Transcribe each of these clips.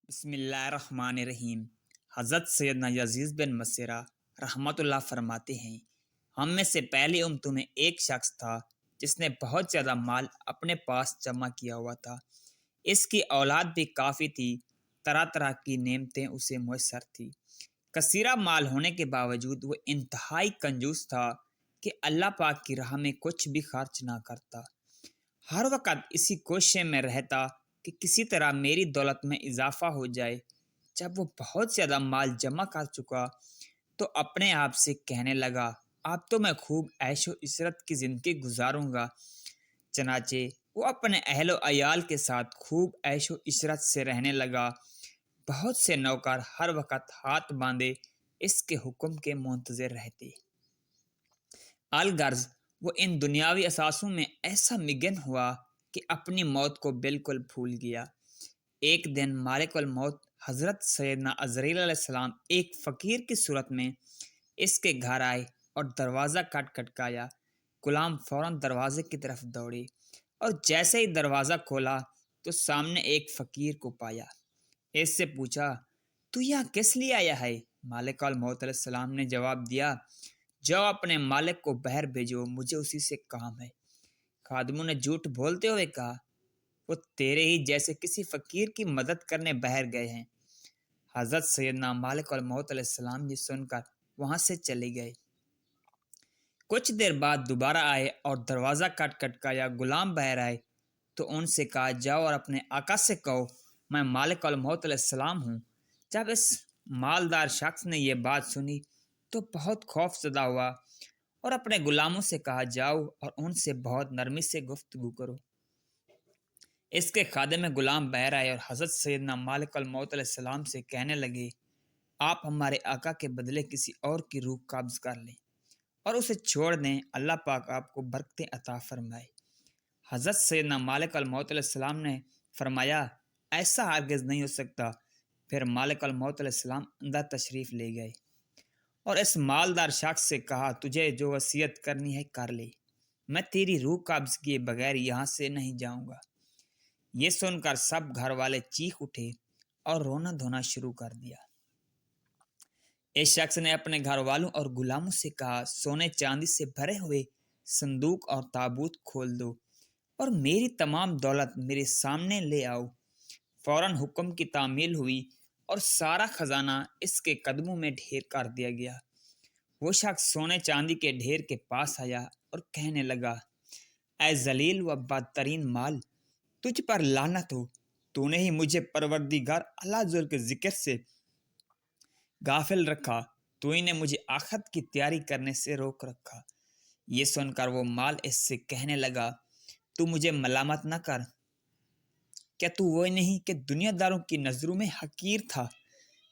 بسم اللہ الرحمن الرحیم۔ حضرت سیدنا یزید بن مسیرہ رحمۃ اللہ فرماتے ہیں، ہم میں سے پہلی امتوں میں ایک شخص تھا جس نے بہت زیادہ مال اپنے پاس جمع کیا ہوا تھا۔ اس کی اولاد بھی کافی تھی، طرح طرح کی نعمتیں اسے میسر تھی۔ کثیرہ مال ہونے کے باوجود وہ انتہائی کنجوس تھا کہ اللہ پاک کی راہ میں کچھ بھی خرچ نہ کرتا۔ ہر وقت اسی کوشش میں رہتا کہ کسی طرح میری دولت میں اضافہ ہو جائے۔ جب وہ بہت زیادہ مال جمع کر چکا تو اپنے آپ سے کہنے لگا، اب تو میں خوب عیش و عشرت کی زندگی گزاروں گا۔ چنانچہ وہ اپنے اہل و عیال کے ساتھ خوب عیش و عشرت سے رہنے لگا۔ بہت سے نوکر ہر وقت ہاتھ باندھے اس کے حکم کے منتظر رہتے۔ الغرض وہ ان دنیاوی اثاثوں میں ایسا مگن ہوا کہ اپنی موت کو بالکل بھول گیا۔ ایک دن مالک الموت حضرت سیدنا عزرائیل علیہ السلام ایک فقیر کی صورت میں اس کے گھر آئے اور دروازہ کھٹکھٹایا۔ غلام فوراً دروازے کی طرف دوڑے اور جیسے ہی دروازہ کھولا تو سامنے ایک فقیر کو پایا۔ اس سے پوچھا، تو یہاں کس لیے آیا ہے؟ مالک الموت علیہ السلام نے جواب دیا، جاؤ اپنے مالک کو باہر بھیجو، مجھے اسی سے کام ہے۔ خادموں نے جھوٹ بولتے ہوئے کہا، وہ تیرے ہی جیسے کسی فقیر کی مدد کرنے باہر گئے ہیں۔ حضرت سیدنا مالک الموت علیہ السلام یہ سن کر وہاں سے چلے گئے۔ کچھ دیر بعد دوبارہ آئے اور دروازہ کھٹکھٹایا۔ غلام باہر آئے تو ان سے کہا، جاؤ اور اپنے آقا سے کہو میں مالک الموت علیہ السلام ہوں۔ جب اس مالدار شخص نے یہ بات سنی تو بہت خوف زدہ ہوا اور اپنے غلاموں سے کہا، جاؤ اور ان سے بہت نرمی سے گفتگو کرو۔ اس کے خادم غلام باہر آئے اور حضرت سیدنا مالک الموت علیہ السلام سے کہنے لگے، آپ ہمارے آقا کے بدلے کسی اور کی روح قبض کر لیں اور اسے چھوڑ دیں، اللہ پاک آپ کو برکتیں عطا فرمائے۔ حضرت سیدنا مالک الموت علیہ السلام نے فرمایا، ایسا ہرگز نہیں ہو سکتا۔ پھر مالک الموت علیہ السلام اندر تشریف لے گئے اور اس مالدار شخص سے کہا، تجھے جو وصیت کرنی ہے کر لے، میں تیری روح قبض کیے بغیر یہاں سے نہیں جاؤں گا۔ یہ سن کر سب گھر والے چیخ اٹھے اور رونا دھونا شروع کر دیا۔ اس شخص نے اپنے گھر والوں اور غلاموں سے کہا، سونے چاندی سے بھرے ہوئے صندوق اور تابوت کھول دو اور میری تمام دولت میرے سامنے لے آؤ۔ فوراً حکم کی تعمیل ہوئی اور سارا خزانہ اس کے قدموں میں ڈھیر کر دیا گیا۔ وہ شخص سونے چاندی کے ڈھیر کے پاس آیا اور کہنے لگا، اے ذلیل و بدترین مال، تجھ پر لعنت ہو، تو نے ہی مجھے پروردگار اللہ ذل کے ذکر سے غافل رکھا، تو ہی نے مجھے آخرت کی تیاری کرنے سے روک رکھا۔ یہ سن کر وہ مال اس سے کہنے لگا، تو مجھے ملامت نہ کر، کیا تو وہ نہیں کہ دنیا داروں کی نظروں میں حقیر تھا؟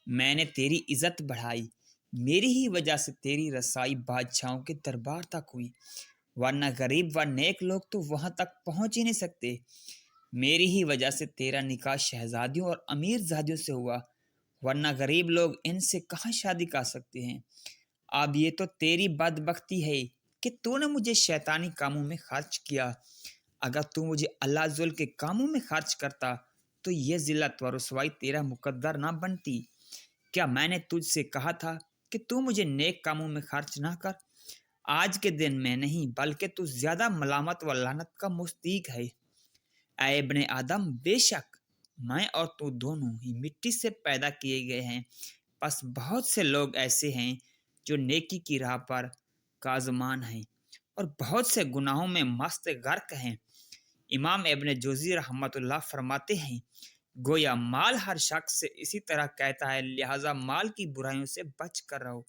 میں نے تیری عزت بڑھائی، میری ہی وجہ سے تیری رسائی بادشاہوں کے دربار تک ہوئی، ورنہ غریب و نیک لوگ تو وہاں تک پہنچ ہی نہیں سکتے۔ میری ہی وجہ سے تیرا نکاح شہزادیوں اور امیر زادیوں سے ہوا، ورنہ غریب لوگ ان سے کہاں شادی کر سکتے ہیں۔ اب یہ تو تیری بدبختی ہے کہ تو نے مجھے شیطانی کاموں میں خرچ کیا۔ اگر تو مجھے اللہ ذل کے کاموں میں خرچ کرتا تو یہ ذلت و رسوائی تیرا مقدر نہ بنتی۔ کیا میں نے تجھ سے کہا تھا کہ تو مجھے نیک کاموں میں خرچ نہ کر؟ آج کے دن میں نہیں بلکہ تو زیادہ ملامت و لعنت کا مستحق ہے۔ اے ابن آدم، بے شک میں اور تو دونوں ہی مٹی سے پیدا کیے گئے ہیں، پس بہت سے لوگ ایسے ہیں جو نیکی کی راہ پر کاظمان ہیں اور بہت سے گناہوں میں مست غرق ہیں۔ امام ابن جوزی رحمۃ اللہ فرماتے ہیں، گویا مال ہر شخص سے اسی طرح کہتا ہے، لہٰذا مال کی برائیوں سے بچ کر رہو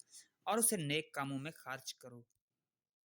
اور اسے نیک کاموں میں خرچ کرو۔